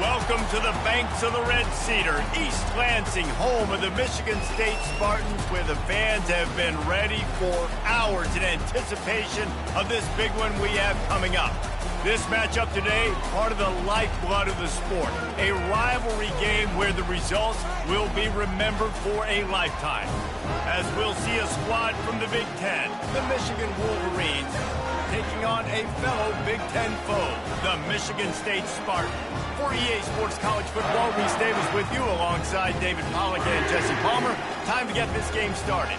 Welcome to the banks of the Red Cedar, East Lansing, home of the Michigan State Spartans, where the fans have been ready for hours in anticipation of this big one we have coming up. This matchup today, part of the lifeblood of the sport, a rivalry game where the results will be remembered for a lifetime. As we'll see a squad from the Big Ten, the Michigan Wolverines, taking on a fellow Big Ten foe, the Michigan State Spartans. For EA Sports College Football, Reese Davis with you alongside David Pollack and Jesse Palmer. Time to get this game started.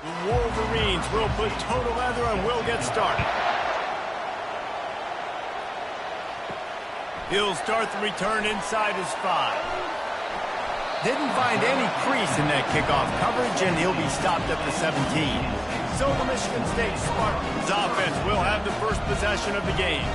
The Wolverines will put total leather and we'll get started. He'll start the return inside his 5. Didn't find any crease in that kickoff coverage, and he'll be stopped at the 17. So the Michigan State Spartans offense will have the first possession of the game.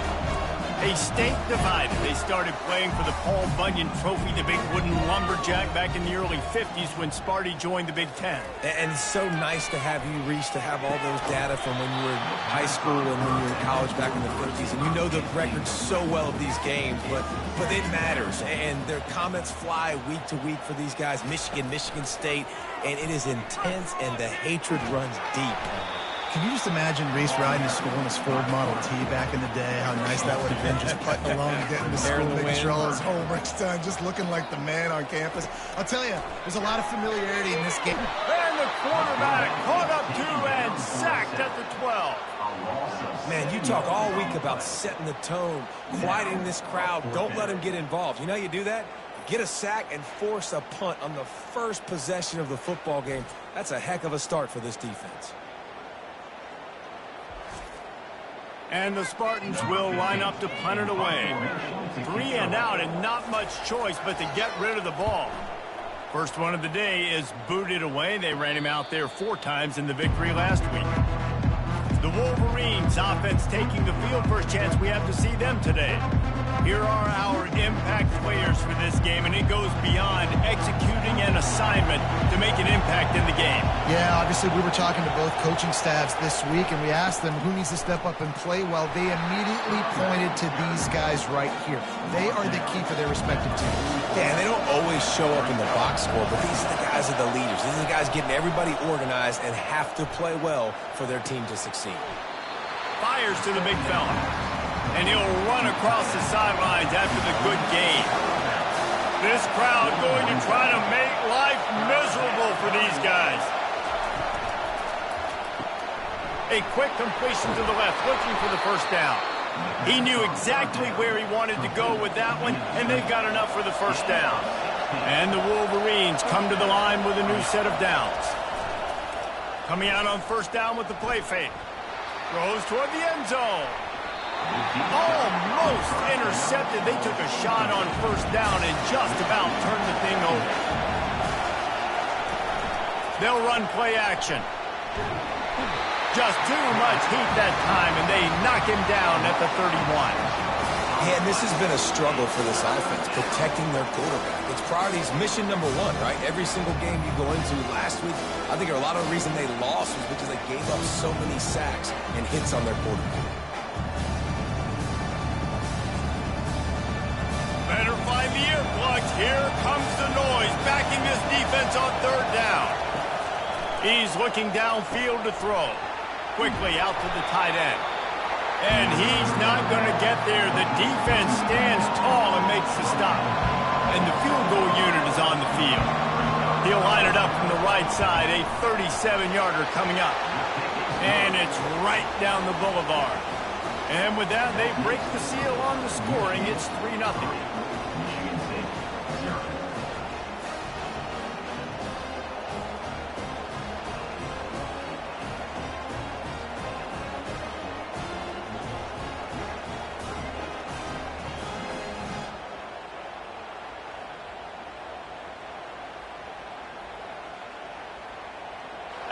A state divided. They started playing for the Paul Bunyan Trophy, the big wooden lumberjack, back in the early 50s when Sparty joined the Big Ten. And it's so nice to have you, Reese, to have all those data from when you were in high school and when you were in college back in the 50s. And you know the records so well of these games, but it matters. And their comments fly week to week for these guys, Michigan, Michigan State, and it is intense and the hatred runs deep. Can you just imagine Reese riding to school in his Ford Model T back in the day? How nice that would have been, just putting along, getting to school, making sure all his homework's done, just looking like the man on campus. I'll tell you, there's a lot of familiarity in this game. And the quarterback caught up to and sacked at the 12. Man, you talk all week about setting the tone, quieting this crowd. Don't let them get involved. You know how you do that? Get a sack and force a punt on the first possession of the football game. That's a heck of a start for this defense. And the Spartans will line up to punt it away. 3 and out and not much choice but to get rid of the ball. First one of the day is booted away. They ran him out there 4 times in the victory last week. The Wolverines offense taking the field. First chance we have to see them today. Here are our impact players for this game, and it goes beyond executing an assignment to make an impact in the game. Yeah, obviously we were talking to both coaching staffs this week, and we asked them who needs to step up and play well. They immediately pointed to these guys right here. They are the key for their respective teams. Yeah, and they don't always show up in the box score, but these are the guys that are the leaders. These are the guys getting everybody organized and have to play well for their team to succeed. Fires to the big fella. And he'll run across the sidelines after the good game. This crowd going to try to make life miserable for these guys. A quick completion to the left, looking for the first down. He knew exactly where he wanted to go with that one, and they've got enough for the first down. And the Wolverines come to the line with a new set of downs. Coming out on first down with the play fake. Throws toward the end zone. Almost intercepted. They took a shot on first down and just about turned the thing over. They'll run play action. Just too much heat that time, and they knock him down at the 31. Yeah, and this has been a struggle for this offense, protecting their quarterback. It's priorities, mission number 1, right? Every single game you go into. Last week, I think a lot of the reason they lost was because they gave up so many sacks and hits on their quarterback. Better find the earplugs. Here comes the noise, backing this defense on third down. He's looking downfield to throw. Quickly out to the tight end. And he's not going to get there. The defense stands tall and makes the stop. And the field goal unit is on the field. He'll line it up from the right side. A 37-yarder coming up. And it's right down the boulevard. And with that, they break the seal on the scoring. It's 3-0.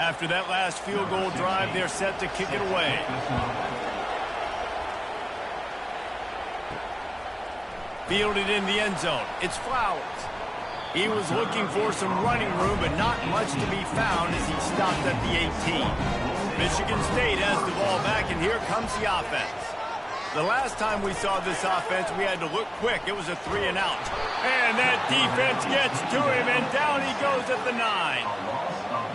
After that last field goal drive, they're set to kick it away. Fielded in the end zone. It's Flowers. He was looking for some running room, but not much to be found as he stopped at the 18. Michigan State has the ball back, and here comes the offense. The last time we saw this offense, we had to look quick. It was a 3 and out. And that defense gets to him, and down he goes at the 9.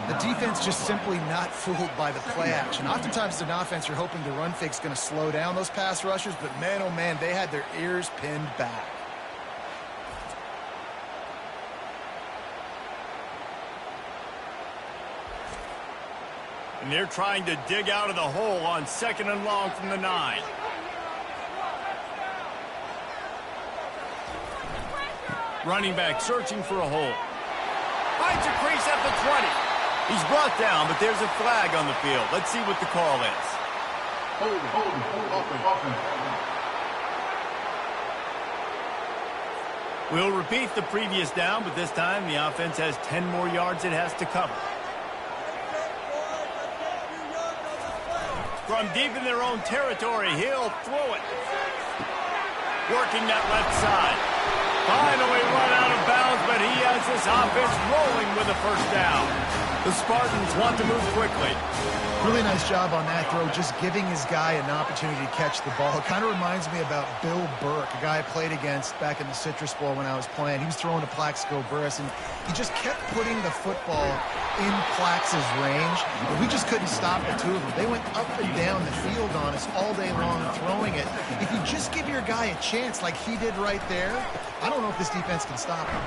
The defense just simply not fooled by the play action. Oftentimes, as an offense, you're hoping the run fake's going to slow down those pass rushers, but man, oh man, they had their ears pinned back. And they're trying to dig out of the hole on 2nd and long from the 9. Running back searching for a hole. Finds a crease at the 20. He's brought down, but there's a flag on the field. Let's see what the call is. We'll repeat the previous down, but this time the offense has 10 more yards it has to cover. From deep in their own territory, he'll throw it. Working that left side. Finally run out of bounds, but he has this offense rolling with a first down. The Spartans want to move quickly. Really nice job on that throw, just giving his guy an opportunity to catch the ball. It kind of reminds me about Bill Burke, a guy I played against back in the Citrus Bowl when I was playing. He was throwing to Plaxico Burress, and he just kept putting the football in Plax's range, but we just couldn't stop the two of them. They went up and down the field on us all day long throwing it. If you just give your guy a chance like he did right there, I don't know if this defense can stop him.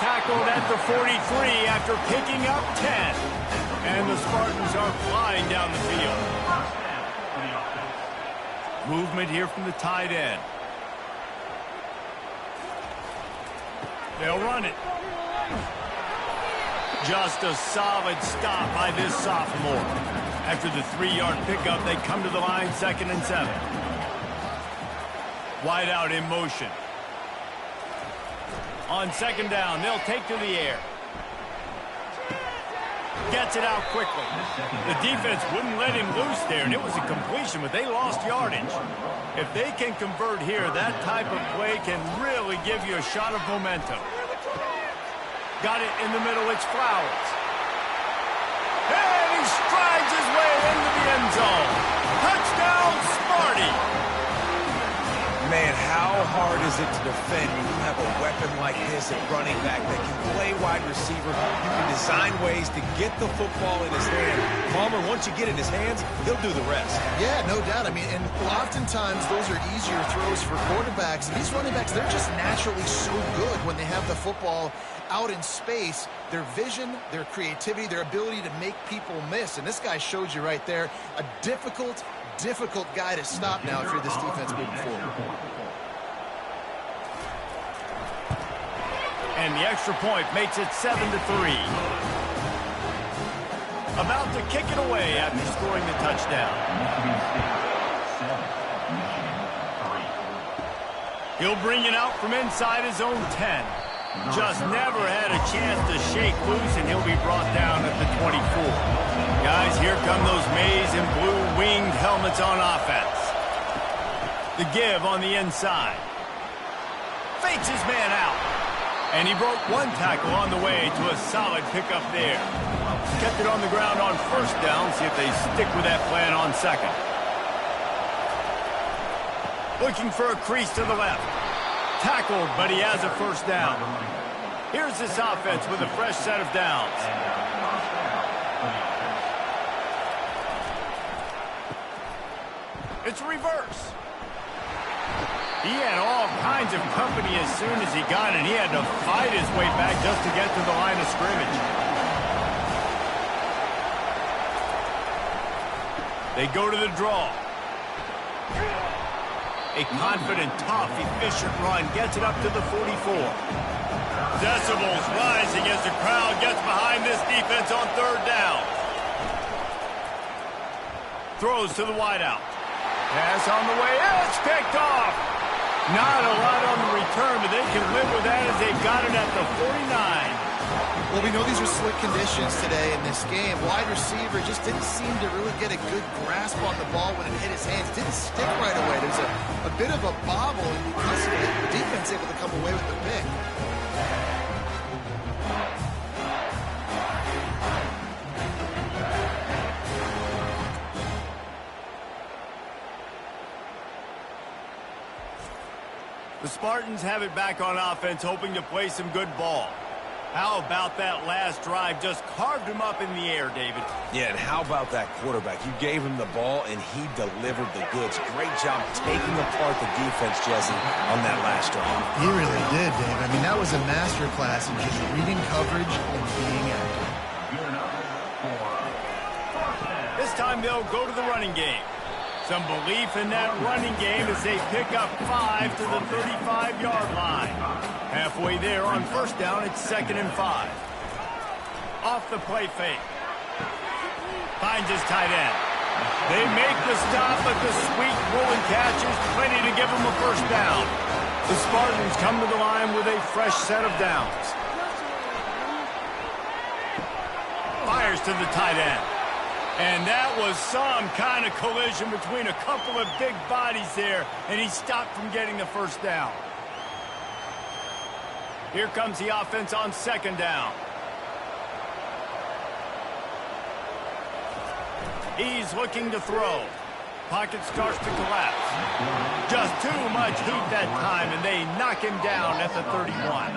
Tackled at the 43 after picking up 10. And the Spartans are flying down the field. Movement here from the tight end. They'll run it. Just a solid stop by this sophomore. After the 3-yard pickup, they come to the line, 2nd and 7. Wide out in motion. On 2nd down, they'll take to the air. Gets it out quickly. The defense wouldn't let him loose there, and it was a completion, but they lost yardage. If they can convert here, that type of play can really give you a shot of momentum. Got it in the middle, it's Flowers. And he strides his way into the end zone. Touchdown, Sparty! Man, how hard is it to defend when you have a weapon like this at running back that can play wide receiver? You can design ways to get the football in his hand. Palmer, once you get it in his hands, he'll do the rest. Yeah, no doubt. I mean, and oftentimes those are easier throws for quarterbacks. And these running backs, they're just naturally so good when they have the football out in space. Their vision, their creativity, their ability to make people miss. And this guy showed you right there, a difficult guy to stop now if you're this defense moving forward. And the extra point makes it 7-3. About to kick it away after scoring the touchdown. He'll bring it out from inside his own 10. Just never had a chance to shake loose, and he'll be brought down at the 24. Guys, here come those maize and blue winged helmets on offense. The give on the inside. Fakes his man out. And he broke one tackle on the way to a solid pickup there. Kept it on the ground on 1st down. See if they stick with that plan on 2nd. Looking for a crease to the left. Tackled, but he has a 1st down. Here's this offense with a fresh set of downs. It's reverse. He had all kinds of company as soon as he got it. He had to fight his way back just to get to the line of scrimmage. They go to the draw. A confident, tough, efficient run gets it up to the 44. Decibels rising as the crowd gets behind this defense on 3rd down. Throws to the wideout. Pass on the way. It's picked off. Not a lot on the return, but they can live with that as they got it at the 49. Well, we know these are slick conditions today in this game. Wide receiver just didn't seem to really get a good grasp on the ball when it hit his hands. Didn't stick right away. There's a bit of a bobble, and because of it, the defense able to come away with the pick. The Spartans have it back on offense, hoping to play some good ball. How about that last drive? Just carved him up in the air, David. Yeah, and how about that quarterback? You gave him the ball, and he delivered the goods. Great job taking apart the defense, Jesse, on that last drive. He really did, Dave. I mean, that was a masterclass in just reading coverage and being accurate. This time they'll go to the running game. Some belief in that running game as they pick up 5 to the 35-yard line. Halfway there on first down, it's 2nd and 5. Off the play fake. Finds his tight end. They make the stop, but the sweet rolling catch is plenty to give them a first down. The Spartans come to the line with a fresh set of downs. Fires to the tight end. And that was some kind of collision between a couple of big bodies there, and he stopped from getting the first down. Here comes the offense on 2nd down. He's looking to throw. Pocket starts to collapse. Just too much heat that time, and they knock him down at the 31.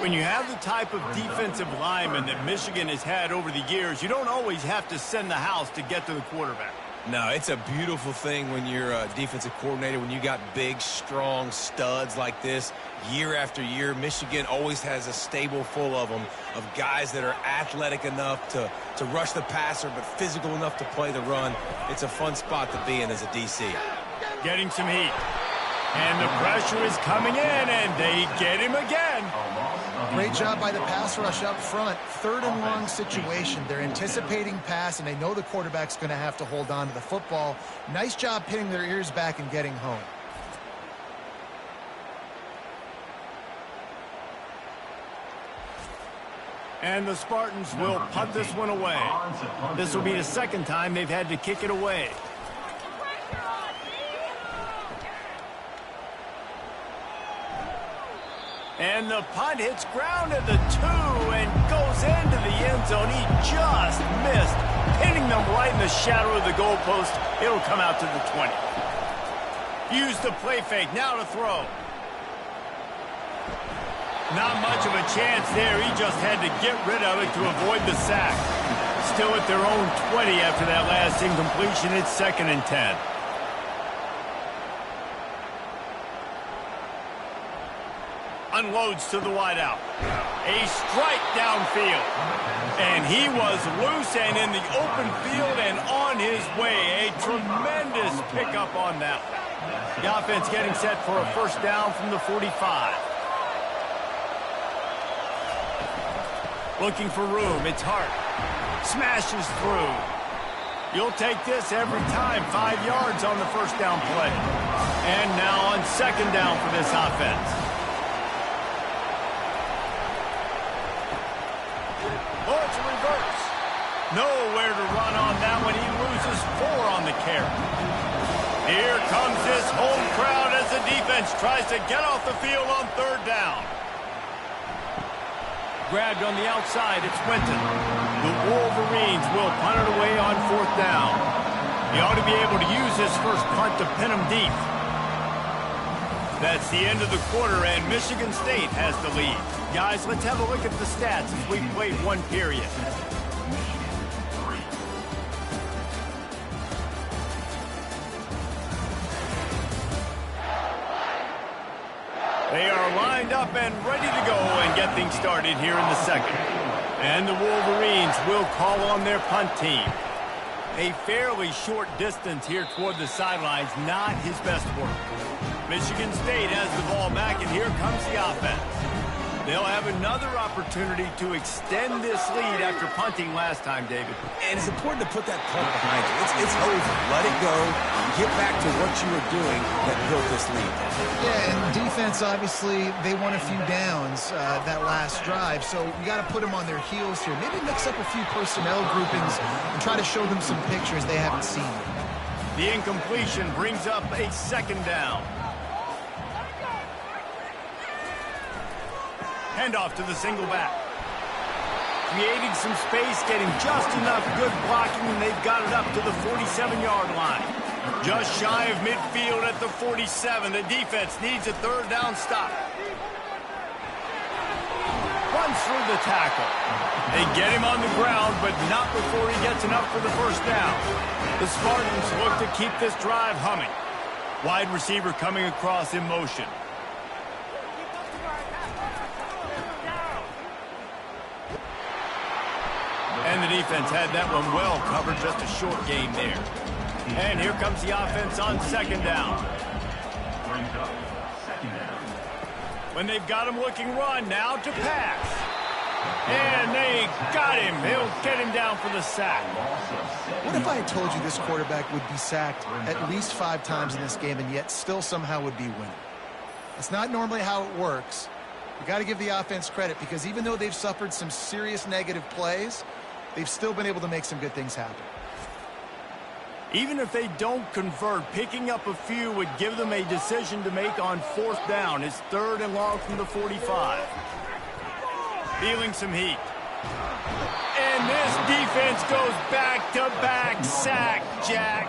When you have the type of defensive lineman that Michigan has had over the years, you don't always have to send the house to get to the quarterback. No, it's a beautiful thing when you're a defensive coordinator, when you got big, strong studs like this. Year after year, Michigan always has a stable full of them, of guys that are athletic enough to rush the passer, but physical enough to play the run. It's a fun spot to be in as a DC. Getting some heat. And the pressure is coming in, and they get him again. Great job by the pass rush up front. 3rd and long situation. They're anticipating pass, and they know the quarterback's going to have to hold on to the football. Nice job pinning their ears back and getting home. And the Spartans will punt this one away. This will be the 2nd time they've had to kick it away. And the punt hits ground at the 2 and goes into the end zone. He just missed, hitting them right in the shadow of the goalpost. It'll come out to the 20. Use the play fake, now to throw. Not much of a chance there. He just had to get rid of it to avoid the sack. Still at their own 20 after that last incompletion. It's 2nd and 10. Unloads to the wideout. A strike downfield. And he was loose and in the open field and on his way. A tremendous pickup on that one. The offense getting set for a first down from the 45. Looking for room. It's Hart. Smashes through. You'll take this every time. 5 yards on the first down play. And now on 2nd down for this offense. Oh, it's a reverse. Nowhere to run on that one. He loses 4 on the carry. Here comes this home crowd as the defense tries to get off the field on 3rd down. Grabbed on the outside, it's Winton. The Wolverines will punt it away on 4th down. He ought to be able to use his first punt to pin him deep. That's the end of the quarter, and Michigan State has the lead. Guys, let's have a look at the stats as we've played 1 period. They are lined up and ready to go and get things started here in the 2nd. And the Wolverines will call on their punt team. A fairly short distance here toward the sidelines, not his best work. Michigan State has the ball back, and here comes the offense. They'll have another opportunity to extend this lead after punting last time, David. And it's important to put that punt behind you. It's over. Let it go. Get back to what you were doing that built this lead. Yeah, and defense, obviously, they won a few downs that last drive, so you got to put them on their heels here. Maybe mix up a few personnel groupings and try to show them some pictures they haven't seen. The incompletion brings up a second down. Handoff to the single back. Creating some space, getting just enough good blocking, and they've got it up to the 47-yard line. Just shy of midfield at the 47. The defense needs a third down stop. Runs through the tackle. They get him on the ground, but not before he gets enough for the first down. The Spartans look to keep this drive humming. Wide receiver coming across in motion. And the defense had that one well covered, just a short gain there. And here comes the offense on second down. When they've got him looking run, now to pass. And they got him. They'll get him down for the sack. What if I had told you this quarterback would be sacked at least 5 times in this game and yet still somehow would be winning? That's not normally how it works. You got to give the offense credit because even though they've suffered some serious negative plays, they've still been able to make some good things happen. Even if they don't convert, picking up a few would give them a decision to make on fourth down. It's 3rd and long from the 45. Feeling some heat. And this defense goes back-to-back sack, Jack.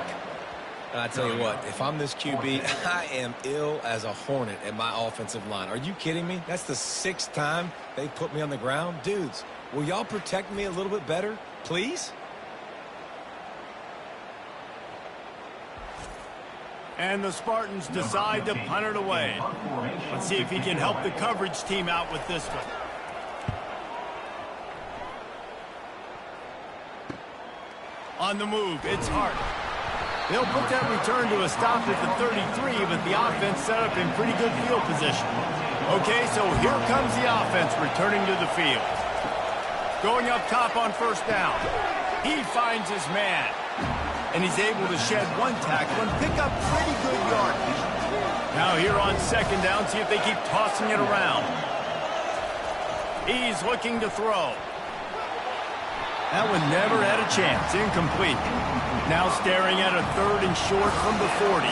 I tell you what, if I'm this QB, I am ill as a hornet at my offensive line. Are you kidding me? That's the 6th time they put me on the ground. Dudes, will y'all protect me a little bit better, please? And the Spartans decide to punt it away. Let's see if he can help the coverage team out with this one. On the move, it's Hart. They'll put that return to a stop at the 33, but the offense set up in pretty good field position. Okay, so here comes the offense returning to the field. Going up top on first down. He finds his man. And he's able to shed one tackle and pick up pretty good yardage. Now here on second down, see if they keep tossing it around. He's looking to throw. That one never had a chance. Incomplete. Now staring at a 3rd and short from the 40.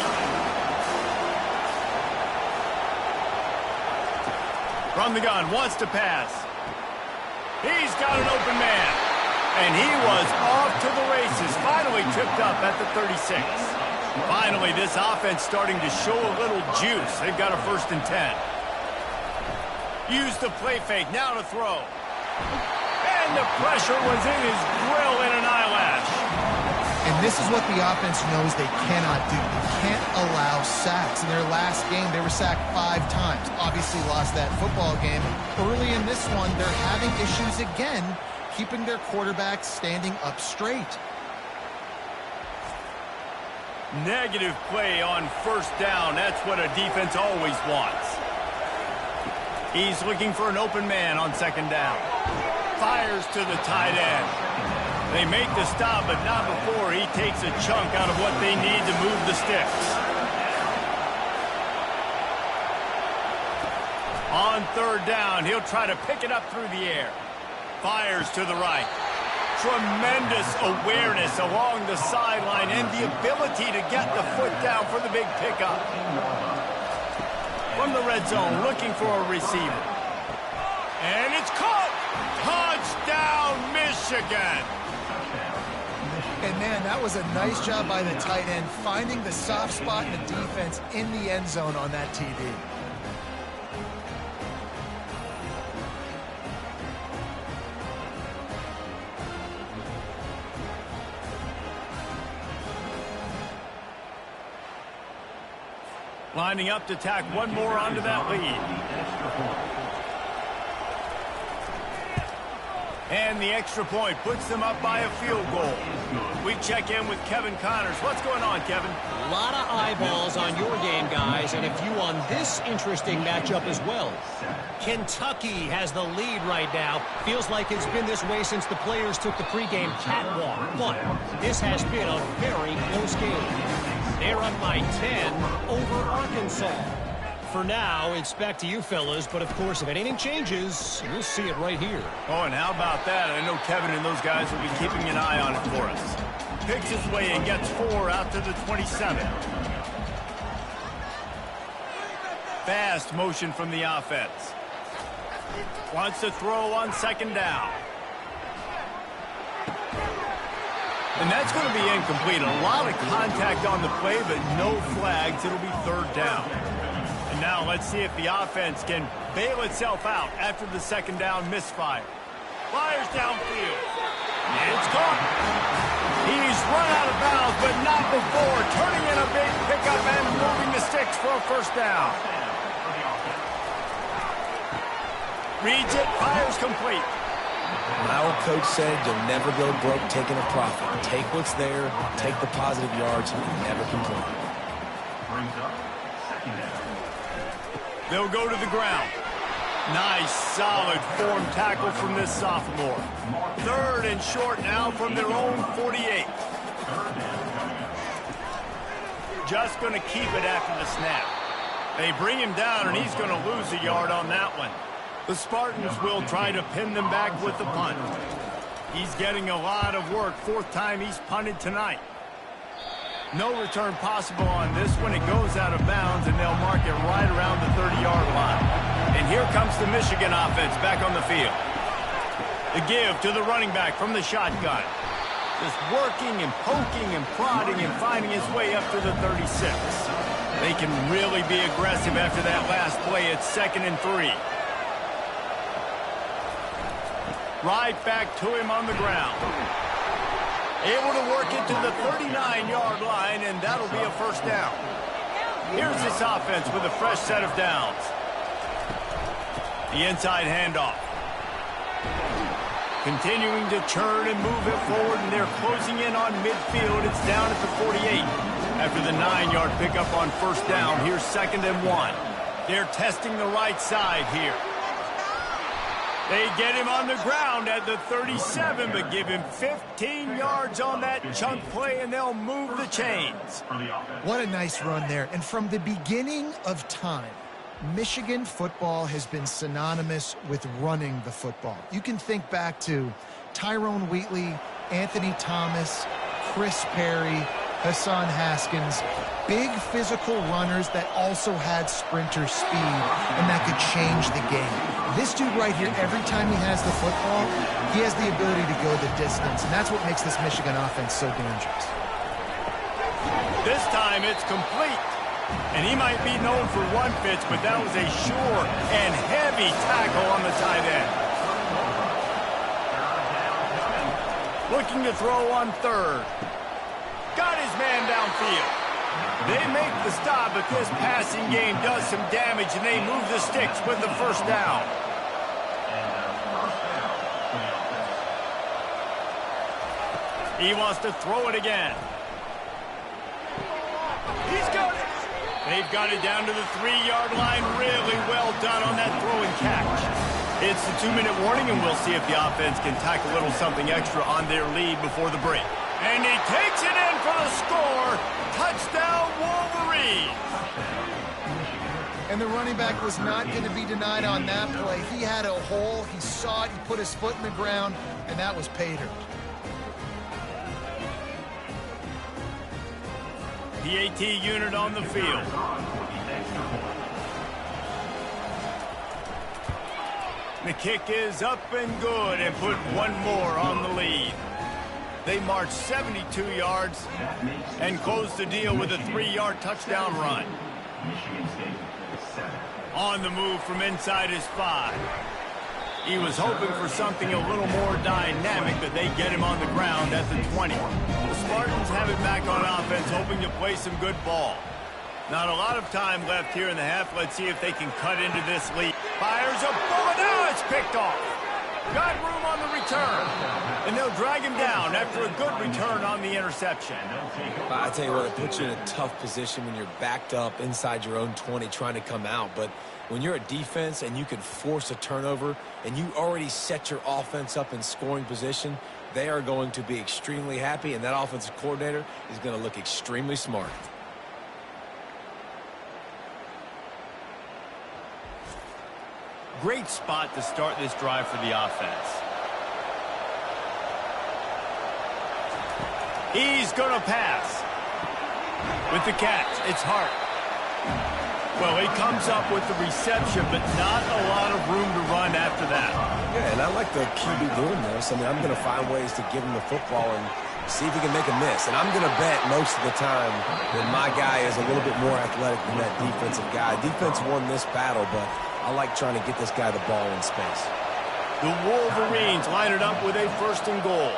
From the gun, wants to pass. He's got an open man. And he was off to the races. Finally tripped up at the 36. Finally, this offense starting to show a little juice. They've got a 1st and 10. Use the play fake. Now to throw. And the pressure was in his grill in an eyelash. And this is what the offense knows they cannot do. They can't allow sacks. In their last game, they were sacked 5 times. Obviously lost that football game. Early in this one, they're having issues again, keeping their quarterback standing up straight. Negative play on first down. That's what a defense always wants. He's looking for an open man on second down. Fires to the tight end. They make the stop, but not before he takes a chunk out of what they need to move the sticks. On third down, he'll try to pick it up through the air. Fires to the right. Tremendous awareness along the sideline and the ability to get the foot down for the big pickup. From the red zone, looking for a receiver. And it's caught! Touchdown, Michigan! And man, that was a nice job by the tight end, finding the soft spot in the defense in the end zone on that TD. Lining up to tack one more onto that lead. And the extra point puts them up by a field goal. We check in with Kevin Connors. What's going on, Kevin? A lot of eyeballs on your game, guys, and a few on this interesting matchup as well. Kentucky has the lead right now. Feels like it's been this way since the players took the pregame catwalk. But this has been a very close game. They're up by 10 over Arkansas. For now, it's back to you fellas, but of course, if anything changes, you'll see it right here. Oh, and how about that? I know Kevin and those guys will be keeping an eye on it for us. Picks his way and gets 4 out to the 27. Fast motion from the offense. Wants to throw on second down. And that's going to be incomplete. A lot of contact on the play, but no flags. It'll be third down. And now let's see if the offense can bail itself out after the second down misfire. Fires downfield. It's caught. He's run out of bounds, but not before. Turning in a big pickup and moving the sticks for a first down. Reads it, fires complete. My old coach said you'll never go broke taking a profit. Take what's there, take the positive yards, and never complain. They'll go to the ground. Nice, solid form tackle from this sophomore. Third and short now from their own 48. Just going to keep it after the snap. They bring him down, and he's going to lose a yard on that one. The Spartans will try to pin them back with the punt. He's getting a lot of work. 4th time he's punted tonight. No return possible on this one. It goes out of bounds, and they'll mark it right around the 30-yard line. And here comes the Michigan offense back on the field. The give to the running back from the shotgun. Just working and poking and prodding and finding his way up to the 36. They can really be aggressive after that last play. It's 2nd and 3. Right back to him on the ground. Able to work it to the 39-yard line, and that'll be a first down. Here's this offense with a fresh set of downs. The inside handoff. Continuing to churn and move it forward, and they're closing in on midfield. It's down at the 48. After the 9-yard pickup on first down, here's 2nd and 1. They're testing the right side here. They get him on the ground at the 37, but give him 15 yards on that chunk play, and they'll move the chains. What a nice run there. And from the beginning of time, Michigan football has been synonymous with running the football. You can think back to Tyrone Wheatley, Anthony Thomas, Chris Perry, Hassan Haskins, big physical runners that also had sprinter speed and that could change the game. This dude right here, every time he has the football, he has the ability to go the distance, and that's what makes this Michigan offense so dangerous. This time it's complete. And he might be known for run fits, but that was a sure and heavy tackle on the tight end. Looking to throw on 3rd. Got his man downfield. They make the stop, but this passing game does some damage, and they move the sticks with the first down. He wants to throw it again. He's got it. They've got it down to the 3-yard line. Really well done on that throw and catch. It's the 2-minute warning, and we'll see if the offense can tack a little something extra on their lead before the break. And he takes it in for the score. Touchdown, Wolverines. And the running back was not going to be denied on that play. He had a hole. He saw it. He put his foot in the ground, and that was pay dirt. PAT unit on the field. The kick is up and good, and put one more on the lead. They march 72 yards and close the deal with a 3-yard touchdown run. On the move from inside his 5. He was hoping for something a little more dynamic, but they get him on the ground at the 20. The Spartans have it back on offense, hoping to play some good ball. Not a lot of time left here in the half. Let's see if they can cut into this lead. Fires a bullet. Now it's picked off. Got room on the return. And they'll drag him down after a good return on the interception. I tell you what, it puts you in a tough position when you're backed up inside your own 20 trying to come out. But when you're a defense and you can force a turnover and you already set your offense up in scoring position, they are going to be extremely happy, and that offensive coordinator is going to look extremely smart. Great spot to start this drive for the offense. He's going to pass. With the catch, it's Hart. Well, he comes up with the reception, but not a lot of room to run after that. Yeah, and I like the QB doing this. I mean, I'm going to find ways to give him the football and see if he can make a miss. And I'm going to bet most of the time that my guy is a little bit more athletic than that defensive guy. Defense won this battle, but I like trying to get this guy the ball in space. The Wolverines line it up with a 1st and goal.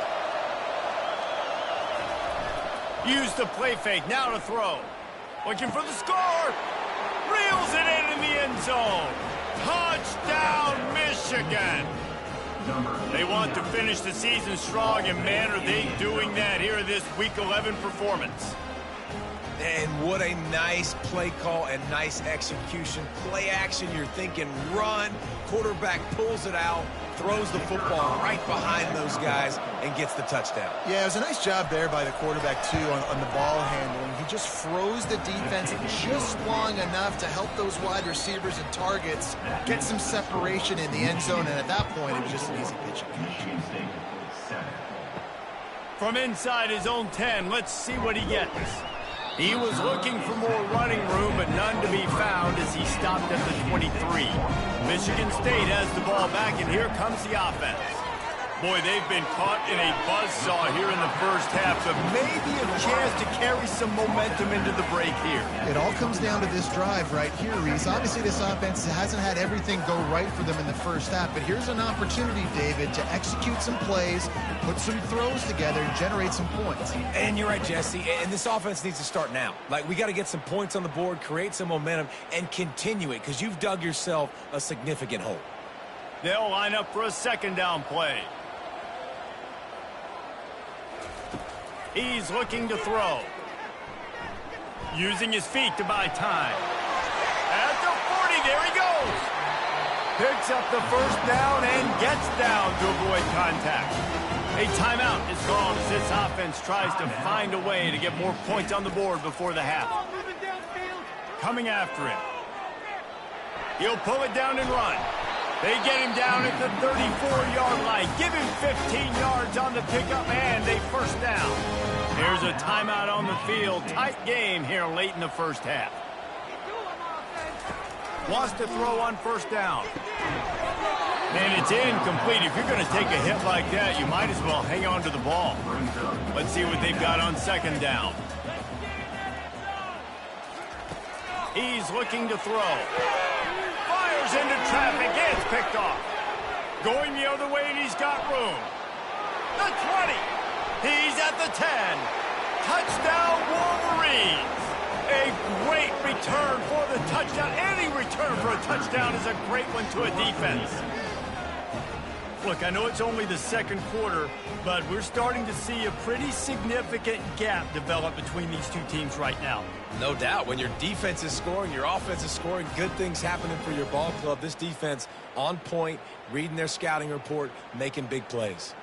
Use the play fake, now to throw. Looking for the score. Reels it in the end zone. Touchdown, Michigan. They want to finish the season strong, and man, are they doing that here in this Week 11 performance. And what a nice play call and nice execution. Play action, you're thinking run. Quarterback pulls it out, throws the football right behind those guys, and gets the touchdown. Yeah, it was a nice job there by the quarterback, too, on the ball handling. He just froze the defense just long enough to help those wide receivers and targets get some separation in the end zone, and at that point, it was just an easy pitch. From inside his own 10, let's see what he gets. He was looking for more running room, but none to be found as he stopped at the 23. Michigan State has the ball back, and here comes the offense. Boy, they've been caught in a buzzsaw here in the first half, but maybe a chance to carry some momentum into the break here. It all comes down to this drive right here, Reese. Obviously, this offense hasn't had everything go right for them in the first half, but here's an opportunity, David, to execute some plays, put some throws together, and generate some points. And you're right, Jesse, and this offense needs to start now. Like, we got to get some points on the board, create some momentum, and continue it, because you've dug yourself a significant hole. They'll line up for a 2nd down play. He's looking to throw. Using his feet to buy time. At the 40, there he goes. Picks up the 1st down and gets down to avoid contact. A timeout is called as this offense tries to find a way to get more points on the board before the half. Coming after him. He'll pull it down and run. They get him down at the 34-yard line. Give him 15 yards on the pickup and a 1st down. There's a timeout on the field. Tight game here late in the first half. Wants to throw on 1st down. And it's incomplete. If you're going to take a hit like that, you might as well hang on to the ball. Let's see what they've got on 2nd down. He's looking to throw. Fires into traffic. It's picked off. Going the other way, and he's got room. The 20. He's at the 10. Touchdown, Wolverines. A great return for the touchdown. Any return for a touchdown is a great one to a defense. Look, I know it's only the 2nd quarter, but we're starting to see a pretty significant gap develop between these two teams right now. No doubt. When your defense is scoring, your offense is scoring, good things happening for your ball club. This defense on point, reading their scouting report, making big plays.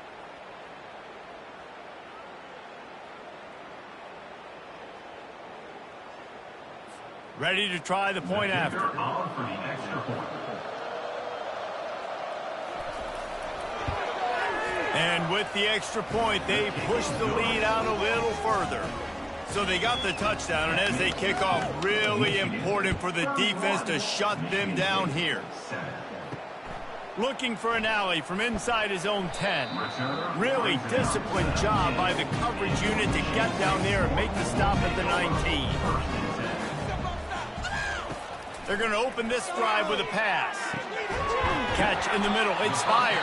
Ready to try the point after. And with the extra point, they push the lead out a little further. So they got the touchdown, and as they kick off, really important for the defense to shut them down here. Looking for an alley from inside his own 10. Really disciplined job by the coverage unit to get down there and make the stop at the 19. They're going to open this drive with a pass. Catch in the middle. It's fired.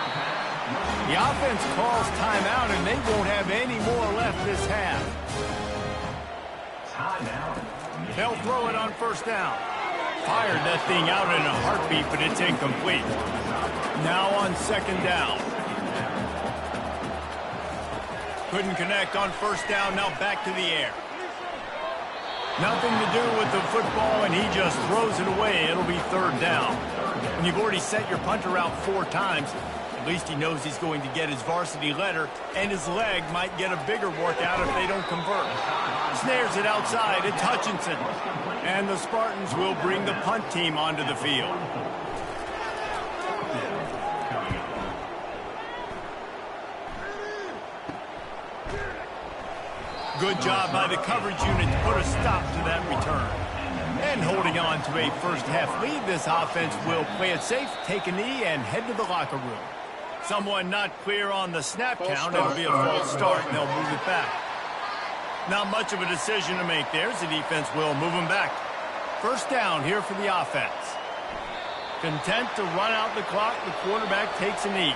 The offense calls timeout, and they won't have any more left this half. They'll throw it on 1st down. Fired that thing out in a heartbeat, but it's incomplete. Now on second down. Couldn't connect on first down, now back to the air. Nothing to do with the football, and he just throws it away. It'll be third down. When you've already sent your punter out 4 times, at least he knows he's going to get his varsity letter, and his leg might get a bigger workout if they don't convert. Snares it outside. It's Hutchinson. And the Spartans will bring the punt team onto the field. Good job by the coverage unit to put a stop to that return. And holding on to a first-half lead, this offense will play it safe, take a knee, and head to the locker room. Someone not clear on the snap count. It'll be a false start, and they'll move it back. Not much of a decision to make there, so the defense will move them back. First down here for the offense. Content to run out the clock, the quarterback takes a knee.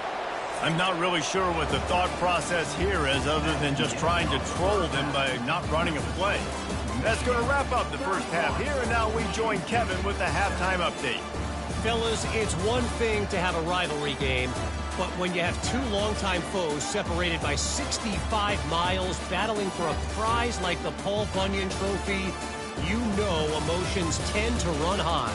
I'm not really sure what the thought process here is other than just trying to troll them by not running a play. That's going to wrap up the first half here, and now we join Kevin with the halftime update. Fellas, it's one thing to have a rivalry game, but when you have 2 longtime foes separated by 65 miles battling for a prize like the Paul Bunyan Trophy, you know emotions tend to run high.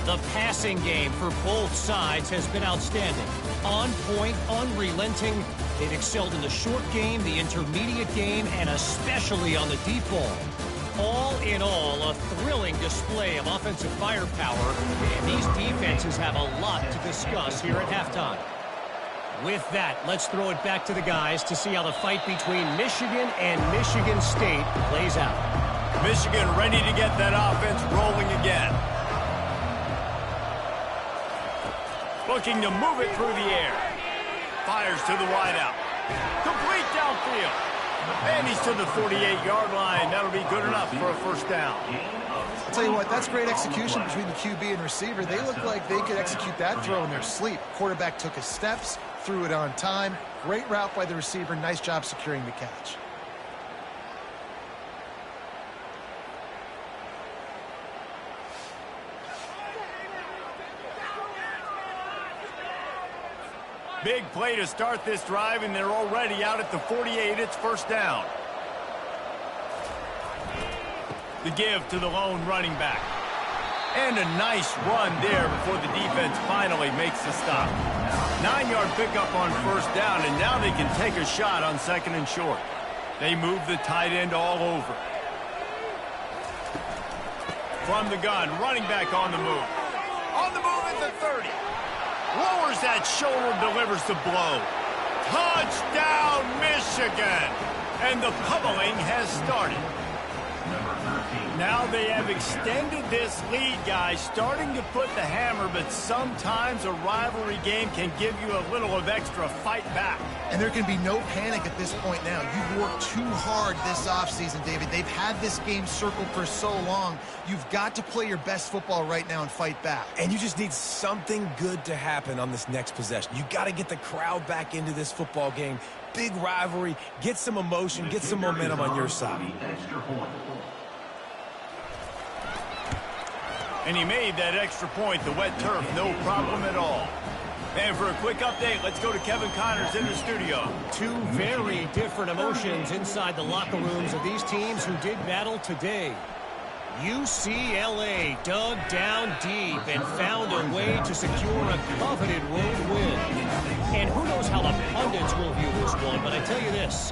The passing game for both sides has been outstanding. On point, unrelenting. They've excelled in the short game, the intermediate game, and especially on the deep ball. All in all, a thrilling display of offensive firepower, and these defenses have a lot to discuss here at halftime. With that, let's throw it back to the guys to see how the fight between Michigan and Michigan State plays out. Michigan ready to get that offense rolling again. Looking to move it through the air. Fires to the wideout. Complete downfield. And he's to the 48-yard line. That'll be good enough for a first down. I'll tell you what, that's great execution between the QB and receiver. They look like they could execute that throw in their sleep. Quarterback took his steps, threw it on time. Great route by the receiver. Nice job securing the catch. Big play to start this drive, and they're already out at the 48. It's first down. The give to the lone running back. And a nice run there before the defense finally makes the stop. 9-yard pickup on first down, and now they can take a shot on second and short. They move the tight end all over. From the gun, running back on the move. On the move at the 30. Lowers that shoulder, delivers the blow. Touchdown, Michigan! And the pummeling has started. Now they have extended this lead, guys, starting to put the hammer, but sometimes a rivalry game can give you a little of extra fight back. And there can be no panic at this point now. You've worked too hard this offseason, David. They've had this game circled for so long. You've got to play your best football right now and fight back. And you just need something good to happen on this next possession. You got to get the crowd back into this football game. Big rivalry, get some emotion, get some momentum on your side. And he made that extra point, the wet turf, no problem at all. And for a quick update, let's go to Kevin Connors in the studio. 2 very different emotions inside the locker rooms of these teams who did battle today. UCLA dug down deep and found a way to secure a coveted road win. And who knows how the pundits will view this one, but I tell you this,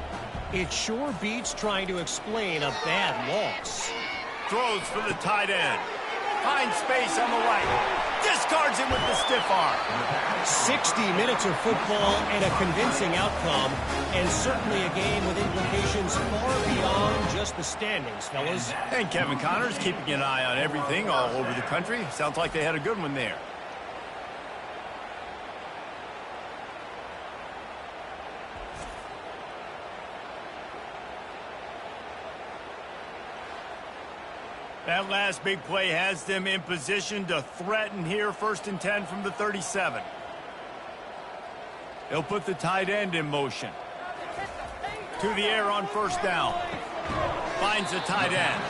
it sure beats trying to explain a bad loss. Throws for the tight end. Finds space on the right. Discards it with the stiff arm. 60 minutes of football and a convincing outcome, and certainly a game with implications far beyond just the standings, fellas. And Kevin Connors keeping an eye on everything all over the country. Sounds like they had a good one there. That last big play has them in position to threaten here. 1st and 10 from the 37. They'll put the tight end in motion. To the air on first down. Finds the tight end.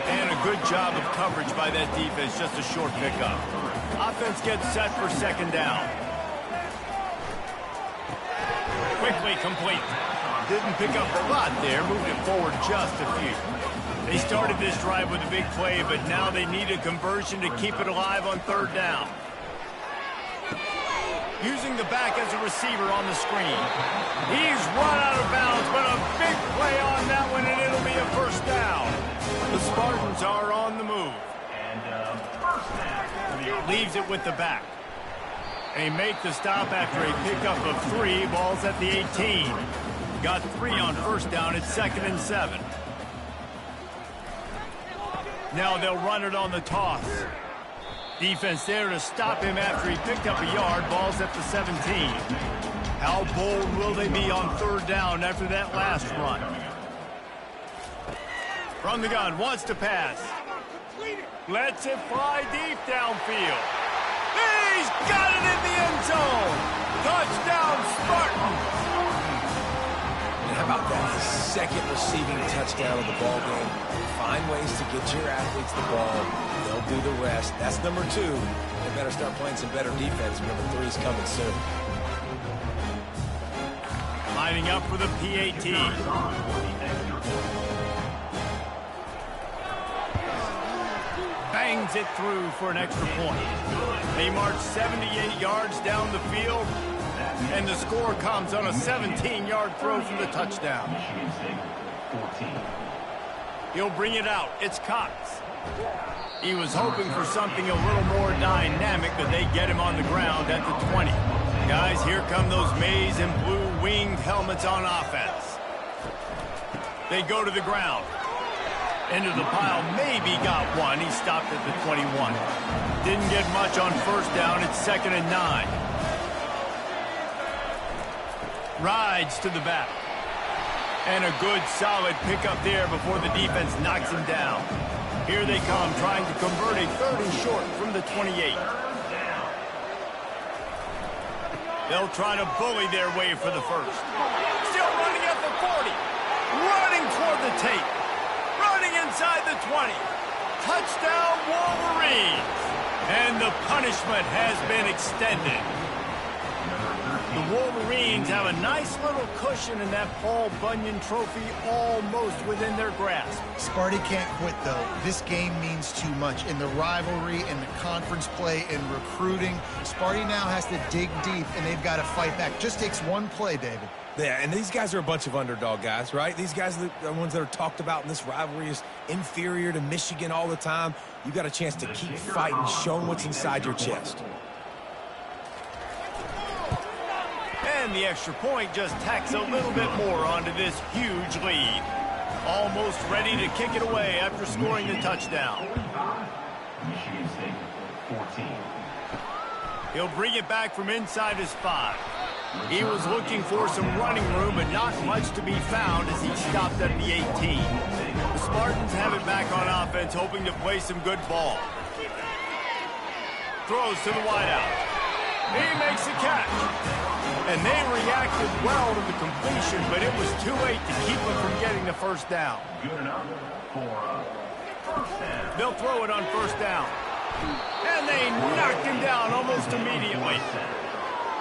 And a good job of coverage by that defense, just a short pickup. Offense gets set for second down. Quickly complete. Didn't pick up a lot there, moved it forward just a few. They started this drive with a big play, but now they need a conversion to keep it alive on third down. Using the back as a receiver on the screen. He's run out of bounds, but a big play on that one, and it'll be a first down. The Spartans are on the move. Leaves it with the back. They make the stop after a pickup of 3, balls at the 18. Got 3 on first down, it's 2nd and 7. Now they'll run it on the toss. Defense there to stop him after he picked up a yard. Ball's at the 17. How bold will they be on third down after that last run? From the gun, wants to pass. Lets it fly deep downfield. He's got it in the end zone. Touchdown, Spartans. And how about that second receiving touchdown of the ball game? Find ways to get your athletes the ball. They'll do the rest. That's number 2. They better start playing some better defense. Number 3 is coming soon. Lining up for the PAT. Bangs it through for an extra point. They march 78 yards down the field, and the score comes on a 17-yard throw from the touchdown. He'll bring it out. It's Cox. He was hoping for something a little more dynamic, but they get him on the ground at the 20. Guys, here come those maize and blue winged helmets on offense. They go to the ground. Into the pile, maybe got one. He stopped at the 21. Didn't get much on first down. It's 2nd and 9. Rides to the back. And a good, solid pickup there before the defense knocks him down. Here they come, trying to convert a 3rd and short from the 28. They'll try to bully their way for the first. Still running at the 40. Running toward the tape. Running inside the 20. Touchdown, Wolverines. And the punishment has been extended. The Wolverines have a nice little cushion in that Paul Bunyan trophy almost within their grasp. Sparty can't quit, though. This game means too much. In the rivalry, in the conference play, in recruiting, Sparty now has to dig deep, and they've got to fight back. Just takes one play, David. Yeah, and these guys are a bunch of underdog guys, right? These guys are the ones that are talked about in this rivalry as inferior to Michigan all the time. You got a chance to keep fighting, show them what's inside your chest. And the extra point just tacks a little bit more onto this huge lead. Almost ready to kick it away after scoring the touchdown. He'll bring it back from inside his 5. He was looking for some running room, but not much to be found as he stopped at the 18. The Spartans have it back on offense, hoping to play some good ball. Throws to the wideout. He makes the catch. And they reacted well to the completion, but it was too late to keep them from getting the first down. They'll throw it on first down. And they knocked him down almost immediately.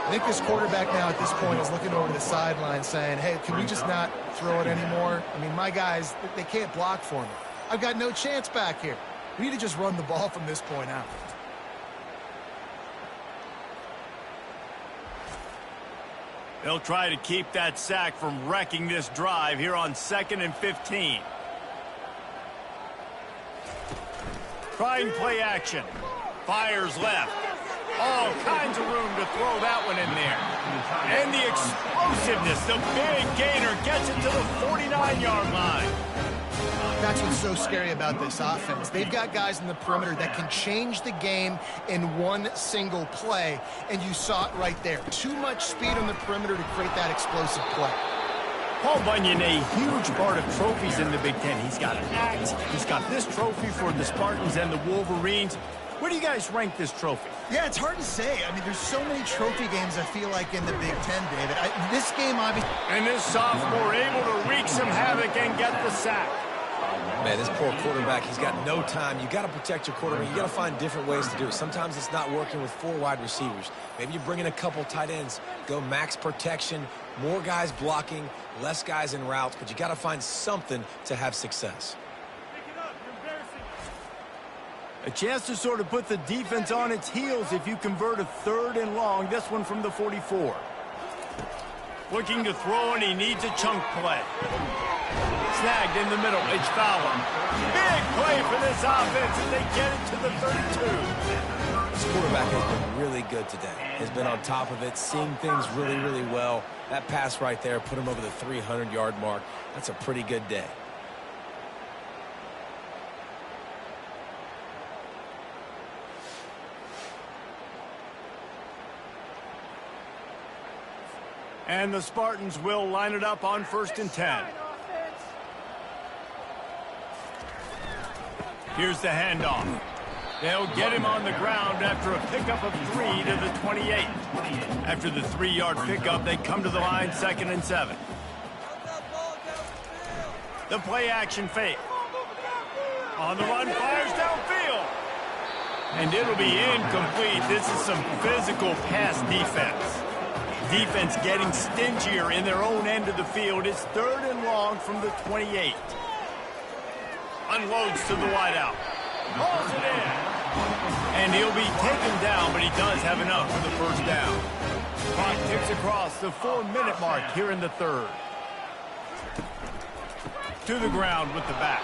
I think this quarterback now at this point is looking over the sideline saying, hey, can we just not throw it anymore? I mean, my guys, they can't block for me. I've got no chance back here. We need to just run the ball from this point out. They'll try to keep that sack from wrecking this drive here on 2nd and 15. Trying play action. Fires left. All kinds of room to throw that one in there. And the explosiveness, the big gainer gets it to the 49-yard line. That's what's so scary about this offense. They've got guys in the perimeter that can change the game in one single play, and you saw it right there. Too much speed on the perimeter to create that explosive play. Paul Bunyan, a huge part of trophies in the Big Ten. He's got an axe. He's got this trophy for the Spartans and the Wolverines. Where do you guys rank this trophy? Yeah, it's hard to say. I mean, there's so many trophy games, I feel like, in the Big Ten, David. This game, obviously... And this sophomore able to wreak some havoc and get the sack. Man, this poor quarterback, he's got no time. You got to protect your quarterback. You got to find different ways to do it. Sometimes it's not working with 4 wide receivers. Maybe you bring in a couple tight ends, go max protection, more guys blocking, less guys in routes, but you got to find something to have success. A chance to sort of put the defense on its heels if you convert a 3rd and long. This one from the 44. Looking to throw, and he needs a chunk play. Snagged in the middle. It's Fowler. Big play for this offense as they get it to the 32. This quarterback has been really good today. Has been on top of it, seeing things really, really well. That pass right there put him over the 300-yard mark. That's a pretty good day. And the Spartans will line it up on 1st and 10. Here's the handoff. They'll get him on the ground after a pickup of 3 to the 28. After the 3-yard pickup, they come to the line 2nd and 7. The play action fake. On the run, fires downfield. And it'll be incomplete. This is some physical pass defense. Defense getting stingier in their own end of the field. It's 3rd and long from the 28. Unloads to the wideout. Hauls it in. And he'll be taken down, but he does have enough for the 1st down. Clock ticks across the 4-minute mark here in the 3rd. To the ground with the back.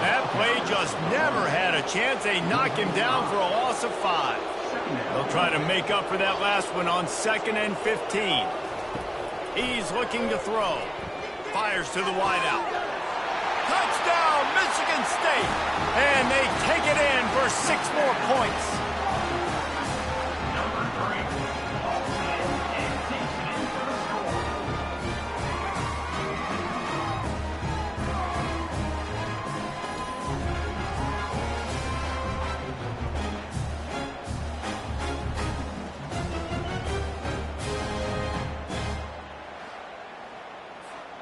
That play just never had a chance. They knock him down for a loss of 5. They'll try to make up for that last one on 2nd and 15. He's looking to throw. Fires to the wideout. Touchdown, Michigan State. And they take it in for 6 more points.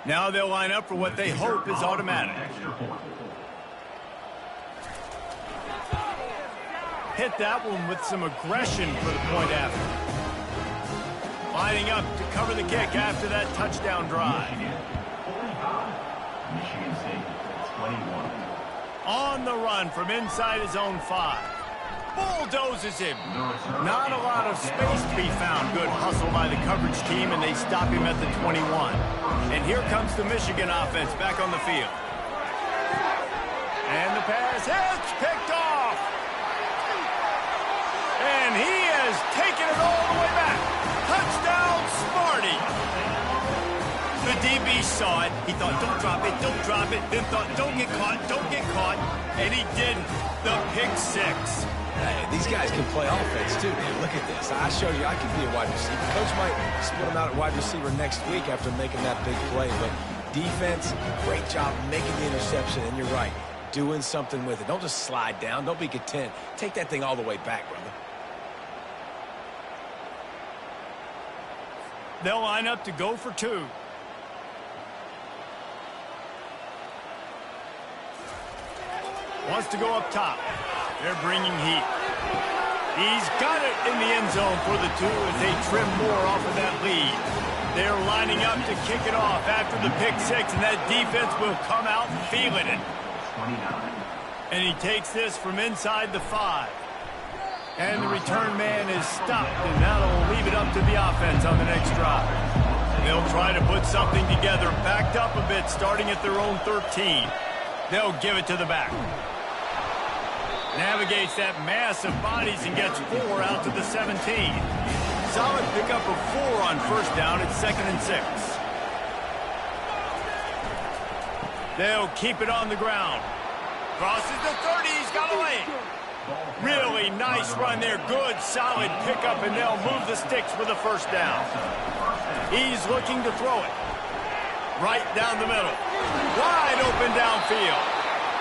Now they'll line up for what they hope is automatic. Hit that one with some aggression for the point after. Lining up to cover the kick after that touchdown drive. On the run from inside his own 5. Bulldozes him. Not a lot of space to be found. Good hustle by the coverage team, and they stop him at the 21. And here comes the Michigan offense back on the field. And the pass is picked off. And he has taken it all the way back. Touchdown, Sparty. The DB saw it. He thought, don't drop it, don't drop it. Then thought, don't get caught, don't get caught. And he didn't. The pick 6. Hey, these guys can play offense, too, man. Look at this. I showed you I can be a wide receiver. Coach might split him out at wide receiver next week after making that big play. But defense, great job making the interception. And you're right, doing something with it. Don't just slide down. Don't be content. Take that thing all the way back, brother. They'll line up to go for 2. Wants to go up top. They're bringing heat. He's got it in the end zone for the 2 as they trim more off of that lead. They're lining up to kick it off after the pick 6, and that defense will come out feeling it. And he takes this from inside the 5. And the return man is stopped, and that'll leave it up to the offense on the next drive. They'll try to put something together, backed up a bit, starting at their own 13. They'll give it to the back. Navigates that mass of bodies and gets 4 out to the 17. Solid pickup of 4 on 1st down at 2nd and 6. They'll keep it on the ground. Crosses the 30, he's got a lane. Really nice run there, good solid pickup, and they'll move the sticks for the 1st down. He's looking to throw it. Right down the middle. Wide open downfield.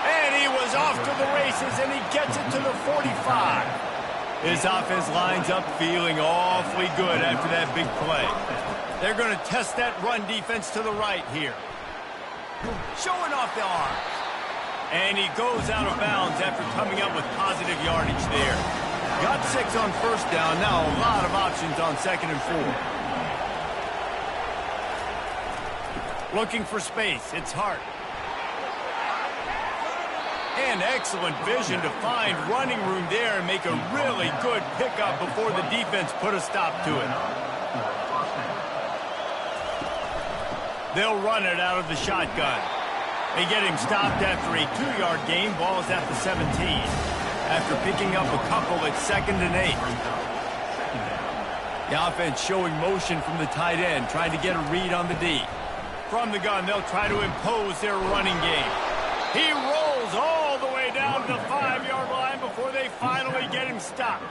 And he was off to the races, and he gets it to the 45. His offense lines up feeling awfully good after that big play. They're going to test that run defense to the right here. Showing off the arms. And he goes out of bounds after coming up with positive yardage there. Got 6 on first down. Now a lot of options on 2nd and 4. Looking for space. It's Hart. And excellent vision to find running room there and make a really good pickup before the defense put a stop to it. They'll run it out of the shotgun. They get him stopped after a 2-yard gain. Ball's at the 17. After picking up a couple at 2nd and 8. The offense showing motion from the tight end, trying to get a read on the D. From the gun, they'll try to impose their running game. He rolls all the way down to the 5-yard line before they finally get him stopped.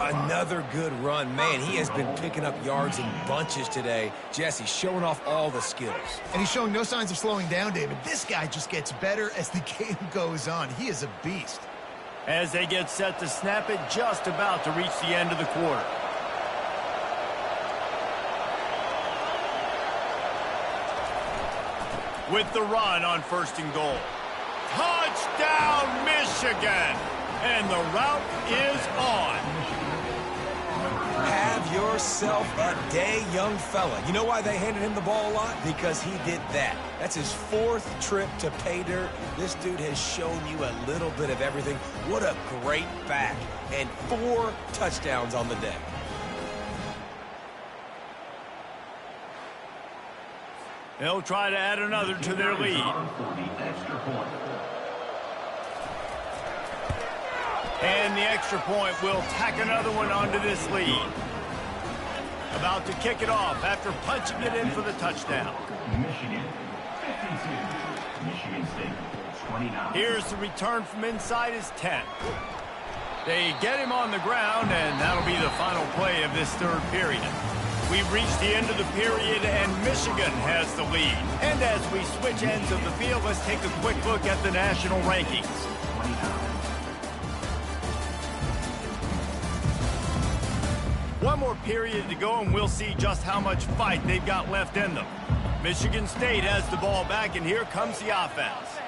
Another good run. Man, he has been picking up yards in bunches today. Jesse showing off all the skills. And he's showing no signs of slowing down, David. This guy just gets better as the game goes on. He is a beast. As they get set to snap it, just about to reach the end of the quarter. With the run on 1st and goal. Touchdown, Michigan! And the route is on. Have yourself a day, young fella. You know why they handed him the ball a lot? Because he did that. That's his 4th trip to pay dirt. This dude has shown you a little bit of everything. What a great back. And 4 touchdowns on the day. They'll try to add another to their lead. And the extra point will tack another one onto this lead. About to kick it off after punching it in for the touchdown. Michigan 52. Michigan State 29. Here's the return from inside his 10. They get him on the ground, and that'll be the final play of this 3rd period. We've reached the end of the period, and Michigan has the lead. And as we switch ends of the field, let's take a quick look at the national rankings. One more period to go, and we'll see just how much fight they've got left in them. Michigan State has the ball back, and here comes the offense.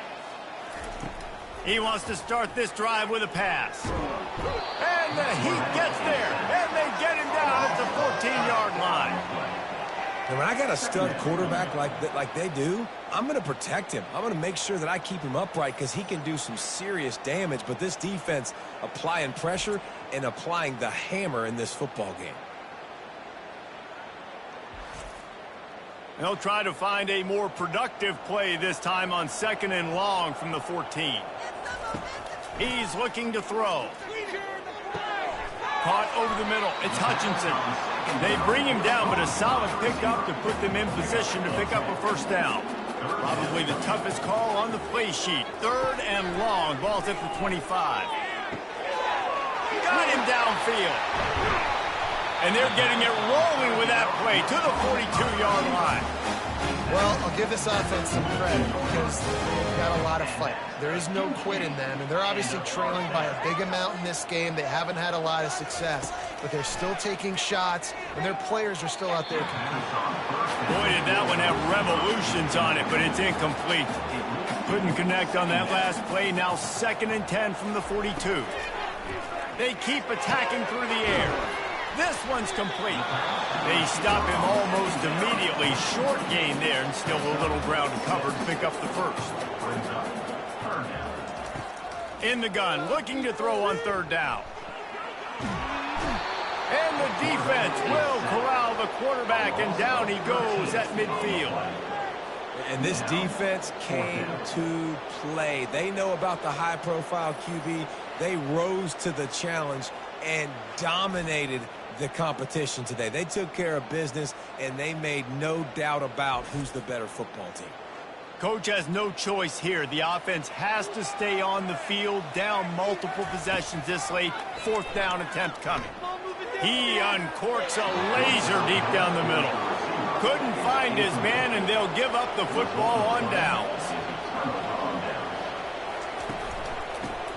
He wants to start this drive with a pass. And the heat gets there, and they get him down at the 14-yard line. And when I got a stud quarterback like they do, I'm going to protect him. I'm going to make sure that I keep him upright because he can do some serious damage. But this defense applying pressure and applying the hammer in this football game. They'll try to find a more productive play this time on 2nd and long from the 14. He's looking to throw. Caught over the middle. It's Hutchinson. They bring him down, but a solid pickup to put them in position to pick up a 1st down. Probably the toughest call on the play sheet. 3rd and long. Ball's at the 25. Got him downfield. And they're getting it rolling with that play to the 42-yard line. Well, I'll give this offense some credit because they've got a lot of fight. There is no quit in them, and they're obviously trailing by a big amount in this game. They haven't had a lot of success, but they're still taking shots, and their players are still out there competing. Boy, did that one have revolutions on it, but it's incomplete. Couldn't connect on that last play. Now 2nd and 10 from the 42. They keep attacking through the air. This one's complete. They stop him almost immediately. Short gain there, and still a little ground covered to pick up the 1st. In the gun, looking to throw on 3rd down. And the defense will corral the quarterback, and down he goes at midfield. And this defense came to play. They know about the high-profile QB. They rose to the challenge and dominated the competition today. They took care of business, and they made no doubt about who's the better football team. Coach has no choice here. The offense has to stay on the field, down multiple possessions this late. 4th down attempt coming. He uncorks a laser deep down the middle. Couldn't find his man, and they'll give up the football on downs.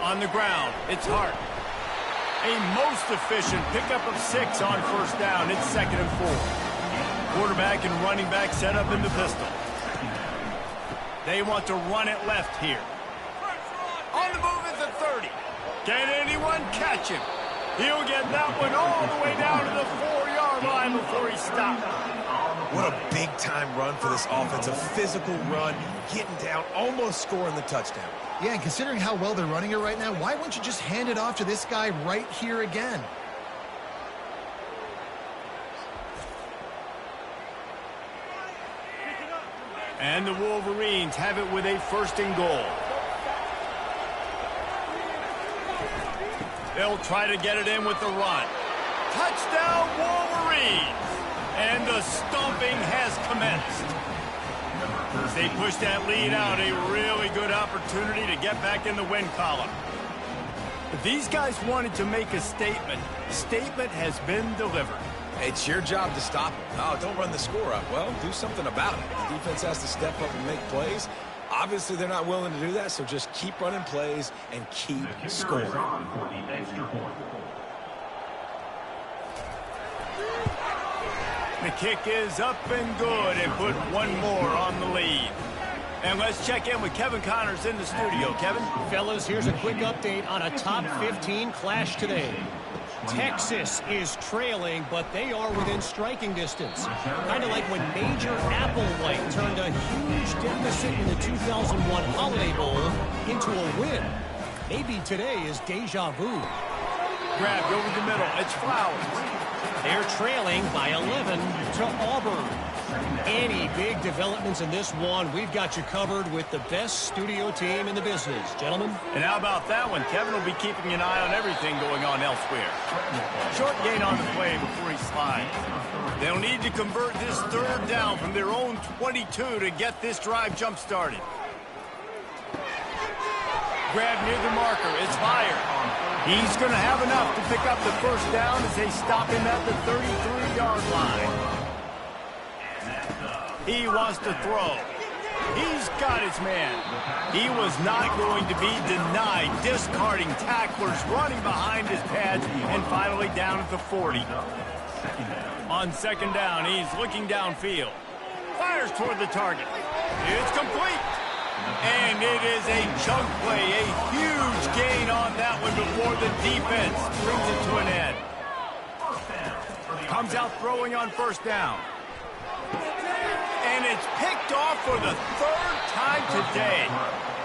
On the ground, it's Hart. A most efficient pickup of 6 on first down. It's 2nd and 4. Quarterback and running back set up in the pistol. They want to run it left here. On the move at the 30. Can anyone catch him? He'll get that one all the way down to the 4-yard line before he stopped. What a big-time run for this offense. A physical run, getting down, almost scoring the touchdown. Yeah, and considering how well they're running it right now, why wouldn't you just hand it off to this guy right here again? And the Wolverines have it with a 1st and goal. They'll try to get it in with the run. Touchdown, Wolverines! And the stomping has commenced. As they push that lead out, a really good opportunity to get back in the win column. If these guys wanted to make a statement, statement has been delivered. It's your job to stop them. Oh, don't run the score up. Well, do something about it. The defense has to step up and make plays. Obviously, they're not willing to do that, so just keep running plays and keep scoring. The kick is up and good and put one more on the lead. And let's check in with Kevin Connors in the studio. Kevin? Fellas, here's a quick update on a top 15 clash today. Texas is trailing, but they are within striking distance. Kind of like when Major Applewhite turned a huge deficit in the 2001 Holiday Bowl into a win. Maybe today is deja vu. Grabbed over the middle. It's Flowers. They're trailing by 11 to Auburn. Any big developments in this one, we've got you covered with the best studio team in the business. Gentlemen? And how about that one? Kevin will be keeping an eye on everything going on elsewhere. Short gain on the play before he slides. They'll need to convert this 3rd down from their own 22 to get this drive jump-started. Grab near the marker. It's fired. He's going to have enough to pick up the 1st down as they stop him at the 33-yard line. He wants to throw. He's got his man. He was not going to be denied, discarding tacklers, running behind his pads, and finally down at the 40. On 2nd down, he's looking downfield. Fires toward the target. It's complete. And it is a chunk play, a huge gain on that one before the defense brings it to an end. Comes out throwing on 1st down. And it's picked off for the 3rd time today.